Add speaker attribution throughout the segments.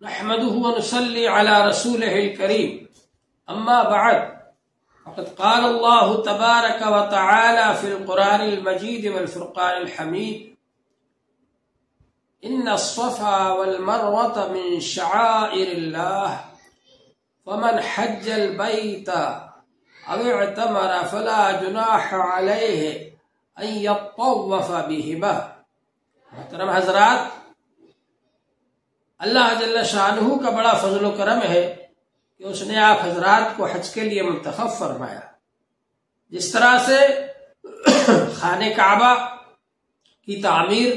Speaker 1: نحمده ونصلي على رسوله الكريم اما بعد فقد قال الله تبارك وتعالى في القرآن المجيد والفرقان الحميد ان الصفا والمروة من شعائر الله فمن حج البيت او اعتمر فلا جناح عليه ان يطوف بهما۔ محترم حضرات، اللہ جل شانہ کا بڑا فضل و کرم ہے کہ اس نے آپ حضرات کو حج کے لیے منتخب فرمایا۔ جس طرح سے خانہ کعبہ کی تعمیر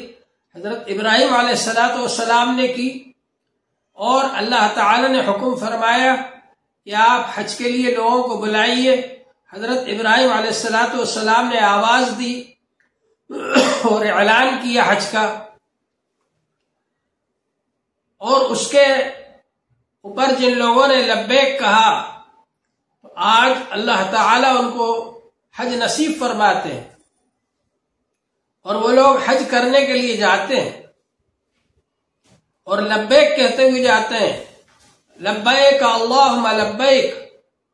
Speaker 1: حضرت ابراہیم علیہ السلام نے کی، اور اللہ تعالی نے حکم فرمایا کہ آپ حج کے لیے لوگوں کو بلائیے۔ حضرت ابراہیم علیہ السلام نے آواز دی اور اعلان کیا حج کا، اور اس کے اوپر جن لوگوں نے لبیک کہا تو آج اللہ تعالیٰ ان کو حج نصیب فرماتے ہیں، اور وہ لوگ حج کرنے کے لیے جاتے ہیں اور لبیک کہتے ہوئے جاتے ہیں، لبیک اللہم لبیک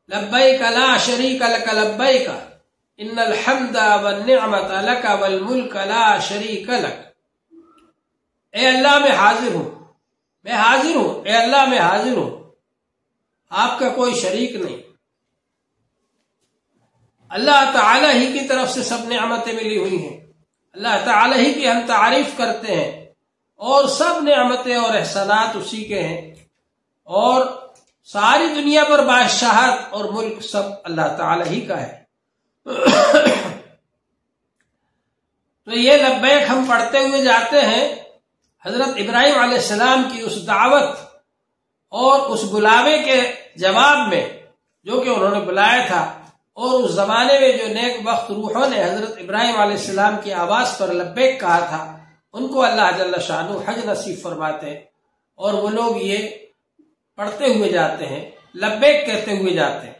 Speaker 1: لبیک لا شریک لک لبیک ان الحمد والنعمت لک والملک لا شریک لک۔ اے اللہ میں حاضر ہوں، میں حاضر ہوں، اے اللہ میں حاضر ہوں، آپ کا کوئی شریک نہیں۔ اللہ تعالی ہی کی طرف سے سب نعمتیں ملی ہوئی ہیں، اللہ تعالی ہی کی ہم تعریف کرتے ہیں، اور سب نعمتیں اور احسانات اسی کے ہیں، اور ساری دنیا پر بادشاہت اور ملک سب اللہ تعالی ہی کا ہے۔ تو یہ لبیک ہم پڑھتے ہوئے جاتے ہیں حضرت ابراہیم علیہ السلام کی اس دعوت اور اس بلاوے کے جواب میں جو کہ انہوں نے بلایا تھا، اور اس زمانے میں جو نیک وقت روحوں نے حضرت ابراہیم علیہ السلام کی آواز پر لبیک کہا تھا، ان کو اللہ جل شانہ حج نصیب فرماتے ہیں، اور وہ لوگ یہ پڑھتے ہوئے جاتے ہیں، لبیک کہتے ہوئے جاتے ہیں۔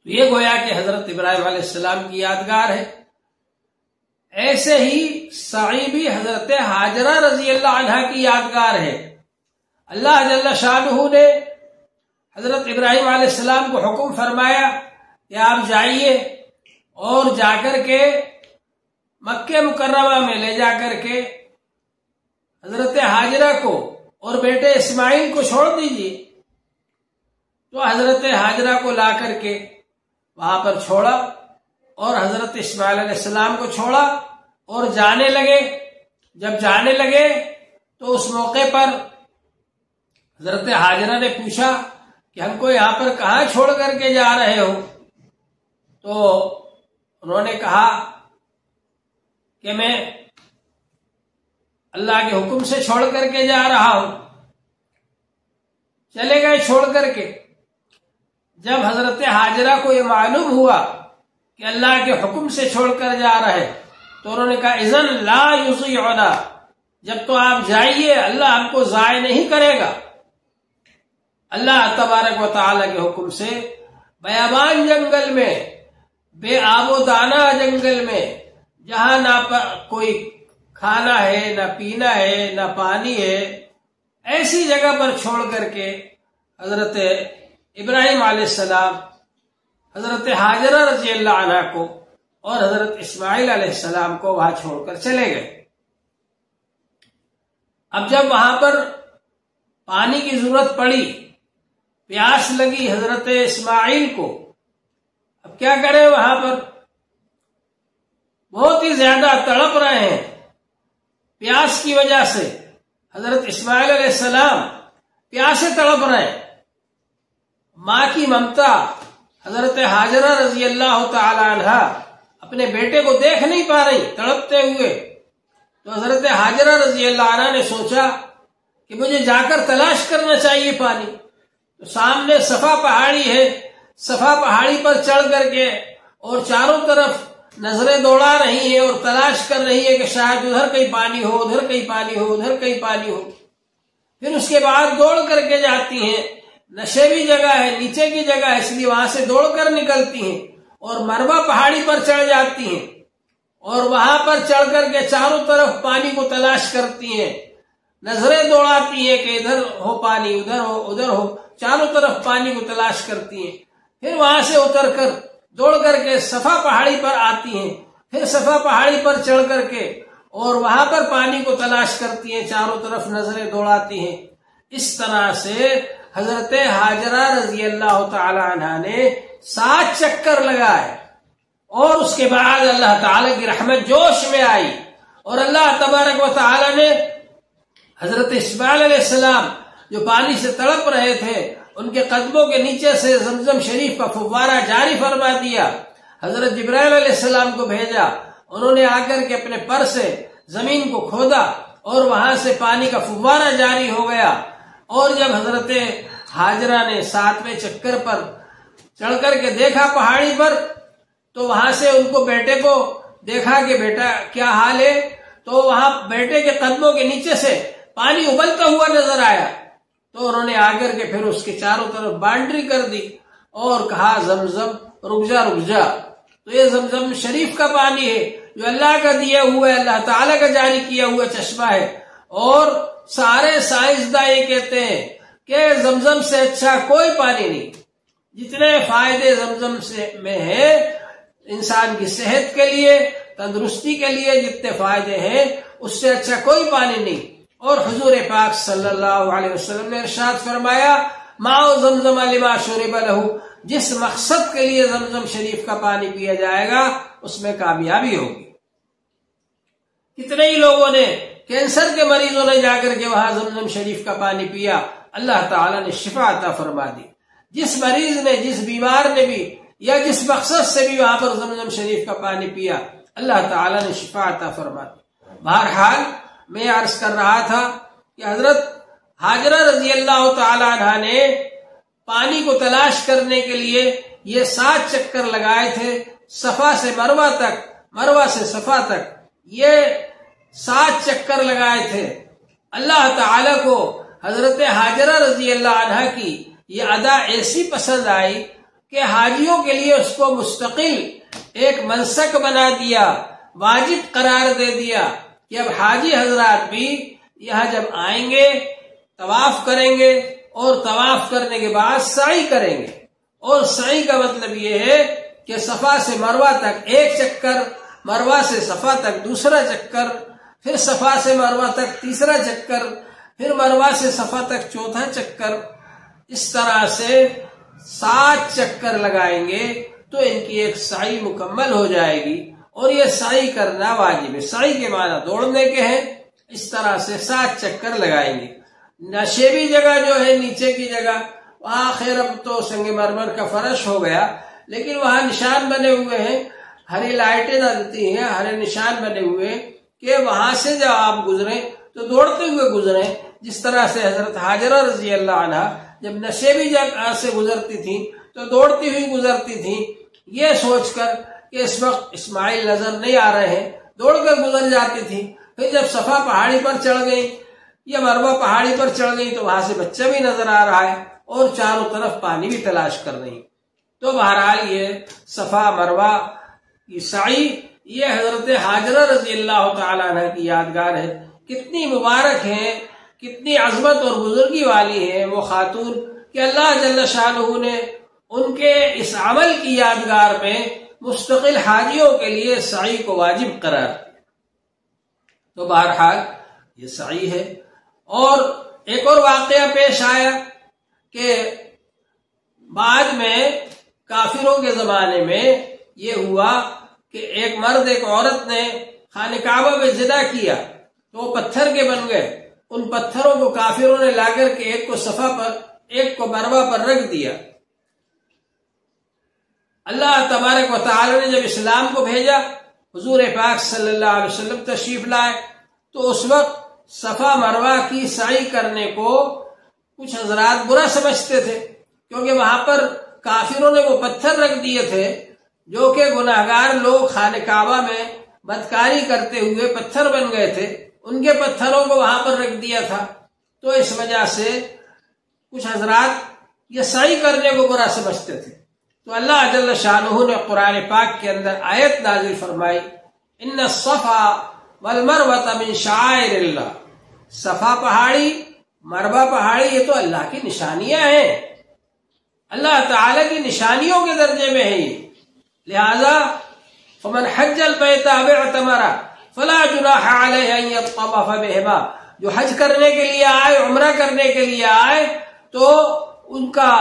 Speaker 1: تو یہ گویا کہ حضرت ابراہیم علیہ السلام کی یادگار ہے۔ ایسے ہی سعی بھی حضرت ہاجرہ رضی اللہ عنہا کی یادگار ہے۔ اللہ جل شانہ نے حضرت ابراہیم علیہ السلام کو حکم فرمایا کہ آپ جائیے اور جا کر کے مکہ مکرمہ میں لے جا کر کے حضرت ہاجرہ کو اور بیٹے اسماعیل کو چھوڑ دیجیے۔ تو حضرت ہاجرہ کو لا کر کے وہاں پر چھوڑا، اور حضرت اسماعیل علیہ السلام کو چھوڑا اور جانے لگے۔ جب جانے لگے تو اس موقع پر حضرت ہاجرہ نے پوچھا کہ ہم کو یہاں پر کہاں چھوڑ کر کے جا رہے ہو؟ تو انہوں نے کہا کہ میں اللہ کے حکم سے چھوڑ کر کے جا رہا ہوں۔ چلے گئے چھوڑ کر کے۔ جب حضرت ہاجرہ کو یہ معلوم ہوا کہ اللہ کے حکم سے چھوڑ کر جا رہے، تو انہوں نے کہا اذن لا یضیعنا، جب تو آپ جائیے اللہ ہم کو ضائع نہیں کرے گا۔ اللہ تبارک و تعالی کے حکم سے بیابان جنگل میں، بے آب و دانہ جنگل میں، جہاں نہ کوئی کھانا ہے، نہ پینا ہے، نہ پانی ہے، ایسی جگہ پر چھوڑ کر کے حضرت ابراہیم علیہ السلام حضرت ہاجرہ رضی اللہ عنہ کو اور حضرت اسماعیل علیہ السلام کو وہاں چھوڑ کر چلے گئے۔ اب جب وہاں پر پانی کی ضرورت پڑی، پیاس لگی حضرت اسماعیل کو، اب کیا کریں؟ وہاں پر بہت ہی زیادہ تڑپ رہے ہیں پیاس کی وجہ سے۔ حضرت اسماعیل علیہ السلام پیاسے تڑپ رہے ہیں۔ ماں کی ممتا حضرت ہاجرہ رضی اللہ تعالی عنہا اپنے بیٹے کو دیکھ نہیں پا رہی تڑپتے ہوئے، تو حضرت ہاجرہ رضی اللہ عنہا نے سوچا کہ مجھے جا کر تلاش کرنا چاہیے پانی۔ تو سامنے صفا پہاڑی ہے، صفا پہاڑی پر چڑھ کر کے اور چاروں طرف نظریں دوڑا رہی ہیں اور تلاش کر رہی ہے کہ شاید ادھر کہیں پانی ہو، ادھر کہیں پانی ہو، ادھر کہیں پانی ہو۔ پھر اس کے بعد دوڑ کر کے جاتی ہیں، نشیبی جگہ ہے، نیچے کی جگہ ہے، اس لیے وہاں سے دوڑ کر نکلتی ہیں اور مروہ پہاڑی پر چڑھ جاتی ہیں، اور وہاں پر چڑھ کر کے چاروں طرف پانی کو تلاش کرتی ہیں۔ نظریں دوڑاتی ہیں کہ ادھر ہو پانی، ادھر ہو، ادھر ہو، چاروں طرف پانی کو تلاش کرتی ہیں. پھر وہاں سے اتر کر دوڑ کر کے صفا پہاڑی پر آتی ہیں. پھر صفا پہاڑی پر چڑھ کر کے اور وہاں پر پانی کو تلاش کرتی ہیں، چاروں طرف نظریں دوڑاتی ہیں. اس طرح سے حضرت ہاجرہ رضی اللہ تعالی عنہ نے 7 چکر لگائے، اور اس کے بعد اللہ تعالی کی رحمت جوش میں آئی، اور اللہ تبارک و تعالی نے حضرت اسماعیل علیہ السلام جو پانی سے تڑپ رہے تھے ان کے قدموں کے نیچے سے زمزم شریف کا فوارہ جاری فرما دیا. حضرت جبرائیل علیہ السلام کو بھیجا، انہوں نے آ کر کے اپنے پر سے زمین کو کھودا اور وہاں سے پانی کا فوارہ جاری ہو گیا. اور جب حضرت ہاجرہ نے 7ویں چکر پر چڑھ کر کے دیکھا پہاڑی پر، تو وہاں سے ان کو بیٹے کو دیکھا کہ بیٹا کیا حال ہے، تو وہاں بیٹے کے قدموں کے نیچے سے پانی ابلتا ہوا نظر آیا. تو انہوں نے آ کر کے پھر اس کے چاروں طرف باؤنڈری کر دی اور کہا زمزم رک جا رک جا. تو یہ زمزم شریف کا پانی ہے جو اللہ کا دیا ہوا ہے، اللہ تعالیٰ کا جاری کیا ہوا چشمہ ہے. اور سارے سائنسداں یہ کہتے ہیں کہ زمزم سے اچھا کوئی پانی نہیں. جتنے فائدے زمزم سے میں ہیں انسان کی صحت کے لیے، تندرستی کے لیے جتنے فائدے ہیں، اس سے اچھا کوئی پانی نہیں. اور حضور پاک صلی اللہ علیہ وسلم نے ارشاد فرمایا ماء زمزم لما شرب لہ، جس مقصد کے لیے زمزم شریف کا پانی پیا جائے گا اس میں کامیابی ہوگی. کتنے ہی لوگوں نے، کینسر کے مریضوں نے جا کر کے وہاں زمزم شریف کا پانی پیا، اللہ تعالیٰ نے شفا عطا فرما دی. جس مریض نے، جس بیمار نے بھی یا جس مقصد سے بھی وہاں پر زمزم شریف کا پانی پیا، اللہ تعالیٰ نے شفا عطا فرما دی. بہرحال میں عرض کر رہا تھا کہ حضرت ہاجرہ رضی اللہ تعالی عنہ نے پانی کو تلاش کرنے کے لیے یہ 7 چکر لگائے تھے، صفا سے مروہ تک، مروہ سے صفا تک یہ 7 چکر لگائے تھے. اللہ تعالی کو حضرت ہاجرہ رضی اللہ عنہ کی یہ ادا ایسی پسند آئی کہ حاجیوں کے لیے اس کو مستقل ایک منسک بنا دیا، واجب قرار دے دیا کہ اب حاجی حضرات بھی یہاں جب آئیں گے طواف کریں گے، اور طواف کرنے کے بعد سعی کریں گے. اور سعی کا مطلب یہ ہے کہ صفا سے مروہ تک 1 چکر، مروہ سے صفا تک 2 چکر، پھر صفا سے مروہ تک 3 چکر، پھر مروہ سے صفا تک 4 چکر. اس طرح سے 7 چکر لگائیں گے تو ان کی ایک سعی مکمل ہو جائے گی. اور یہ سعی کرنا واجب ہے، سعی کے معنی دوڑنے کے ہیں. اس طرح سے 7 چکر لگائیں گے. نشیبی جگہ جو ہے نیچے کی جگہ، وہاں خیر اب تو سنگ مرمر کا فرش ہو گیا، لیکن وہاں نشان بنے ہوئے ہیں، ہری لائٹیں ڈالتی ہیں، ہرے نشان بنے ہوئے کہ وہاں سے جب آپ گزریں تو دوڑتے ہوئے گزریں. جس طرح سے حضرت ہاجرہ رضی اللہ عنہ جب نشیبی جگہ سے گزرتی تھی تو دوڑتی ہوئی گزرتی تھی، یہ سوچ کر کہ اس وقت اسماعیل نظر نہیں آ رہے ہیں، دوڑ کر گزر جاتی تھی. پھر جب صفا پہاڑی پر چڑھ گئی یا مروہ پہاڑی پر چڑھ گئی تو وہاں سے بچہ بھی نظر آ رہا ہے اور چاروں طرف پانی بھی تلاش کر رہی. تو بہرحال یہ صفا مروہ کی سعی یہ حضرت ہاجرہ رضی اللہ تعالیٰ عنہ کی یادگار ہے. کتنی مبارک ہے، کتنی عظمت اور بزرگی والی ہے وہ خاتون کہ اللہ جل شانہ نے ان کے اس عمل کی یادگار میں مستقل حاجیوں کے لیے سعی کو واجب قرار دیا. تو بہرحال یہ سعی ہے. اور ایک اور واقعہ پیش آیا کہ بعد میں کافروں کے زمانے میں یہ ہوا کہ ایک مرد ایک عورت نے خانہ کعبہ میں زنا کیا تو وہ پتھر کے بن گئے. ان پتھروں کو کافروں نے لا کر کے ایک کو صفا پر ایک کو مروہ پر رکھ دیا. اللہ تبارک و تعالی نے جب اسلام کو بھیجا، حضور پاک صلی اللہ علیہ وسلم تشریف لائے، تو اس وقت صفا مروہ کی سعی کرنے کو کچھ حضرات برا سمجھتے تھے، کیونکہ وہاں پر کافروں نے وہ پتھر رکھ دیے تھے جو کہ گناہگار لوگ خانہ کعبہ میں بدکاری کرتے ہوئے پتھر بن گئے تھے، ان کے پتھروں کو وہاں پر رکھ دیا تھا. تو اس وجہ سے کچھ حضرات یہ سعی کرنے کو برا سمجھتے تھے. تو اللہ جل شانہ نے قرآن پاک کے اندر آیت نازل فرمائی، ان الصفا والمروہ من شعائر اللہ. صفا پہاڑی، مروا پہاڑی، یہ تو اللہ کی نشانیاں ہیں، اللہ تعالی کی نشانیوں کے درجے میں ہے یہ. لہذا فمن حج البیت او اعتمر فلا جناح علیہ ان یطوف بہما، جو حج کرنے کے لیے آئے، عمرہ کرنے کے لیے آئے، تو ان کا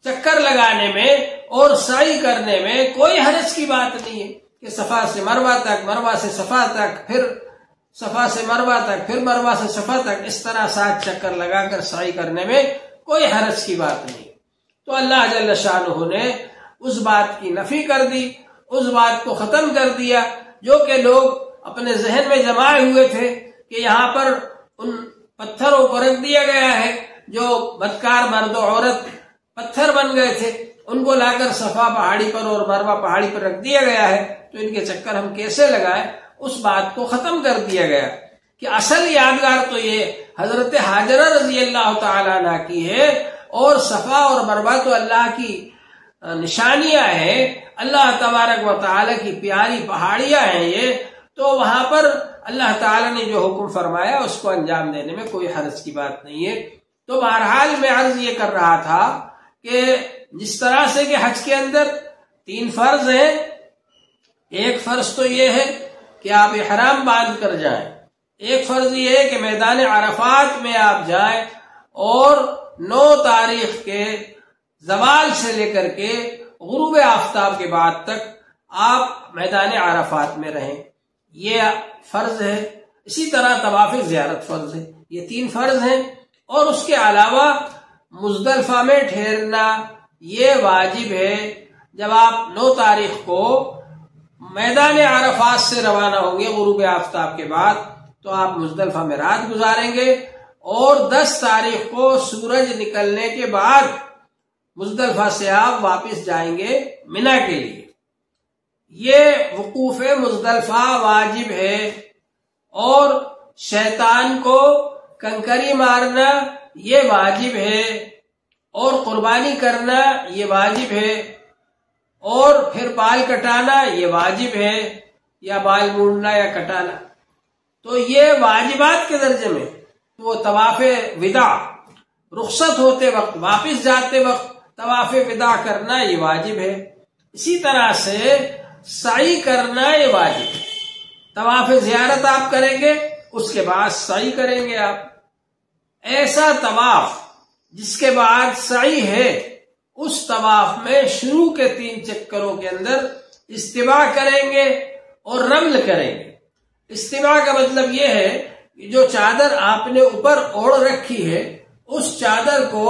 Speaker 1: چکر لگانے میں اور سعی کرنے میں کوئی حرج کی بات نہیں ہے کہ صفا سے مروا تک، مروا سے صفا تک، پھر صفا سے مروا تک، پھر مروا سے صفا تک، اس طرح 7 چکر لگا کر سعی کرنے میں کوئی حرج کی بات نہیں. تو اللہ جل شانہ نے اس بات کی نفی کر دی، اس بات کو ختم کر دیا جو کہ لوگ اپنے ذہن میں جمائے ہوئے تھے کہ یہاں پر ان پتھروں کو رکھ دیا گیا ہے جو بدکار مرد و عورت پتھر بن گئے تھے، ان کو لا کر صفا پہاڑی پر اور مروا پہاڑی پر رکھ دیا گیا ہے، تو ان کے چکر ہم کیسے لگائیں. اس بات کو ختم کر دیا گیا کہ اصل یادگار تو یہ حضرت ہاجرہ رضی اللہ تعالیٰ عنہ کی ہے، اور صفا اور مروا تو اللہ کی نشانیاں ہیں، اللہ تبارک و تعالیٰ کی پیاری پہاڑیاں ہیں یہ. تو وہاں پر اللہ تعالیٰ نے جو حکم فرمایا اس کو انجام دینے میں کوئی حرج کی بات نہیں ہے. تو بہرحال میں عرض یہ کر رہا تھا کہ جس طرح سے کہ حج کے اندر 3 فرض ہیں، ایک فرض تو یہ ہے کہ آپ احرام باندھ کر جائیں، ایک فرض یہ ہے کہ میدان عرفات میں آپ جائیں اور 9 تاریخ کے زوال سے لے کر کے غروب آفتاب کے بعد تک آپ میدان عرفات میں رہیں، یہ فرض ہے. اسی طرح طواف زیارت فرض ہے. یہ 3 فرض ہیں، اور اس کے علاوہ مزدلفہ میں ٹھہرنا یہ واجب ہے. جب آپ 9 تاریخ کو میدان عرفات سے روانہ ہوں گے غروب آفتاب کے بعد، تو آپ مزدلفہ میں رات گزاریں گے، اور 10 تاریخ کو سورج نکلنے کے بعد مزدلفہ سے آپ واپس جائیں گے منا کے لیے. یہ وقوف مزدلفہ واجب ہے، اور شیطان کو کنکری مارنا یہ واجب ہے، اور قربانی کرنا یہ واجب ہے، اور پھر بال کٹانا یہ واجب ہے، یا بال مونڈنا یا کٹانا. تو یہ واجبات کے درجے میں وہ طواف وداع، رخصت ہوتے وقت، واپس جاتے وقت طواف وداع کرنا یہ واجب ہے. اسی طرح سے سعی کرنا یہ واجب ہے. طواف زیارت آپ کریں گے، اس کے بعد سعی کریں گے آپ. ایسا طواف جس کے بعد سعی ہے، اس طواف میں شروع کے 3 چکروں کے اندر استباع کریں گے اور رمل کریں گے. استباع کا مطلب یہ ہے کہ جو چادر آپ نے اوپر اوڑھ رکھی ہے، اس چادر کو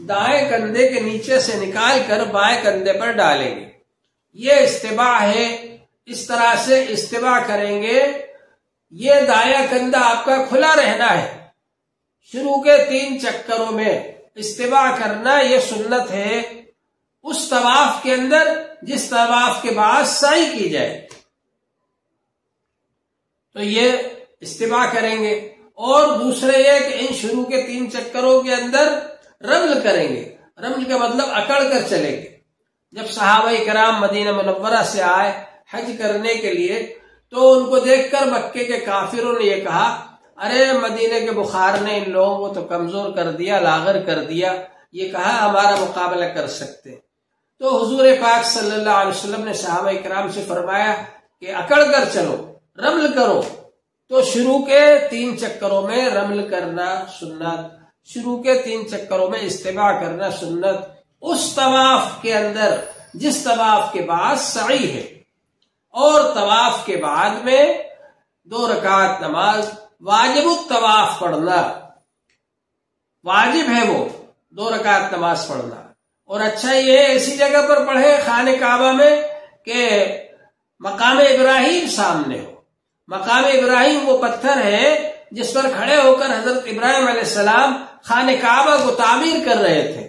Speaker 1: دائیں کندھے کے نیچے سے نکال کر بائیں کندھے پر ڈالیں گے، یہ استباع ہے. اس طرح سے استباع کریں گے. یہ دایاں کندھا آپ کا کھلا رہنا ہے. شروع کے 3 چکروں میں استباع کرنا یہ سنت ہے اس طواف کے اندر جس طواف کے بعد سعی کی جائے. تو یہ استباع کریں گے. اور دوسرے یہ کہ ان شروع کے 3 چکروں کے اندر رمل کریں گے. رمل کا مطلب اکڑ کر چلیں گے. جب صحابہ کرام مدینہ منورہ سے آئے حج کرنے کے لیے، تو ان کو دیکھ کر مکے کے کافروں نے یہ کہا، ارے مدینہ کے بخار نے ان لوگوں کو تو کمزور کر دیا، لاغر کر دیا، یہ کہا ہمارا مقابلہ کر سکتے. تو حضور پاک صلی اللہ علیہ وسلم نے صحابہ کرام سے فرمایا کہ اکڑ کر چلو، رمل کرو. تو شروع کے 3 چکروں میں رمل کرنا سنت، شروع کے 3 چکروں میں استباع کرنا سنت، اس طواف کے اندر جس طواف کے بعد سعی ہے. اور طواف کے بعد میں 2 رکعت نماز واجب الطواف پڑھنا، واجب ہے وہ 2 رکعت نماز پڑھنا. اور اچھا یہ ایسی جگہ پر پڑھے خانہ کعبہ میں کہ مقام ابراہیم سامنے ہو. مقام ابراہیم وہ پتھر ہے جس پر کھڑے ہو کر حضرت ابراہیم علیہ السلام خانہ کعبہ کو تعمیر کر رہے تھے.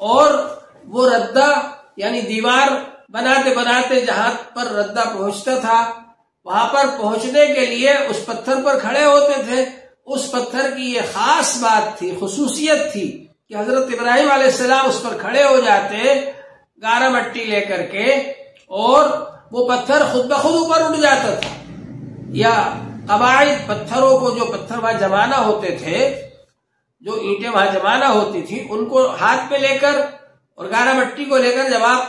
Speaker 1: اور وہ ردہ یعنی دیوار بناتے بناتے جہاں پر ردہ پہنچتا تھا، وہاں پر پہنچنے کے لیے اس پتھر پر کھڑے ہوتے تھے. اس پتھر کی یہ خاص بات تھی، خصوصیت تھی کہ حضرت ابراہیم علیہ السلام اس پر کھڑے ہو جاتے گارا مٹی لے کر کے، اور وہ پتھر خود بخود اوپر اٹھ جاتا تھا، یا قواعد پتھروں کو، جو پتھر وہاں جمانا ہوتے تھے، جو اینٹیں وہاں جمانا ہوتی تھی، ان کو ہاتھ میں لے کر اور گارا مٹی کو لے کر جب آپ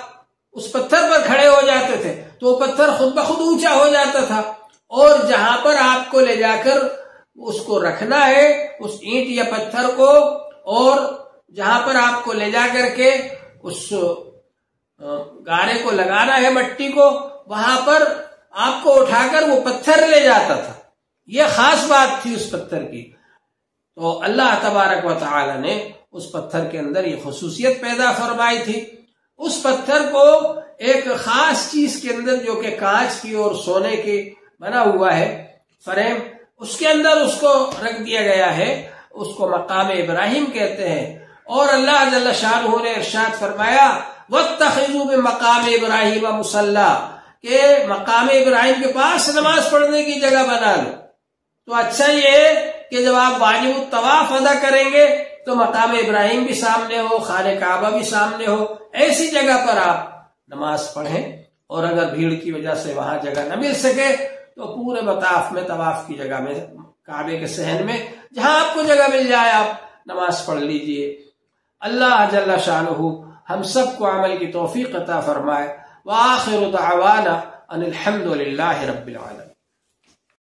Speaker 1: اس پتھر پر کھڑے ہو جاتے تھے تو وہ پتھر خود بخود اونچا ہو جاتا تھا، اور جہاں پر آپ کو لے جا کر اس کو رکھنا ہے، اس اینٹ یا پتھر کو، اور جہاں پر آپ کو لے جا کر کے اس گارے کو لگانا ہے، مٹی کو، وہاں پر آپ کو اٹھا کر وہ پتھر لے جاتا تھا۔ یہ خاص بات تھی اس پتھر کی۔ تو اللہ تبارک و تعالی نے اس پتھر کے اندر یہ خصوصیت پیدا فرمائی تھی۔ اس پتھر کو ایک خاص چیز کے اندر، جو کہ کانچ کی اور سونے کی بنا ہوا ہے فریم، اس کے اندر اس کو رکھ دیا گیا ہے، اس کو مقام ابراہیم کہتے ہیں۔ اور اللہ جل شانہ نے ارشاد فرمایا وَاتَّخِذُوا مِن مَقَامِ إِبْرَاهِيمَ مُصَلًّى، کہ مقام ابراہیم کے پاس نماز پڑھنے کی جگہ بنا لو۔ تو اچھا یہ ہے کہ جب آپ واجب الطواف ادا کریں گے تو مقام ابراہیم بھی سامنے ہو، خانہ کعبہ بھی سامنے ہو، ایسی جگہ پر آپ نماز پڑھیں۔ اور اگر بھیڑ کی وجہ سے وہاں جگہ نہ مل سکے تو پورے مطاف میں، طواف کی جگہ میں، کعبے کے صحن میں جہاں آپ کو جگہ مل جائے آپ نماز پڑھ لیجئے۔ اللہ جل شانہ ہم سب کو عمل کی توفیق عطا فرمائے۔ وآخر دعوانا ان الحمد للہ رب العالمین۔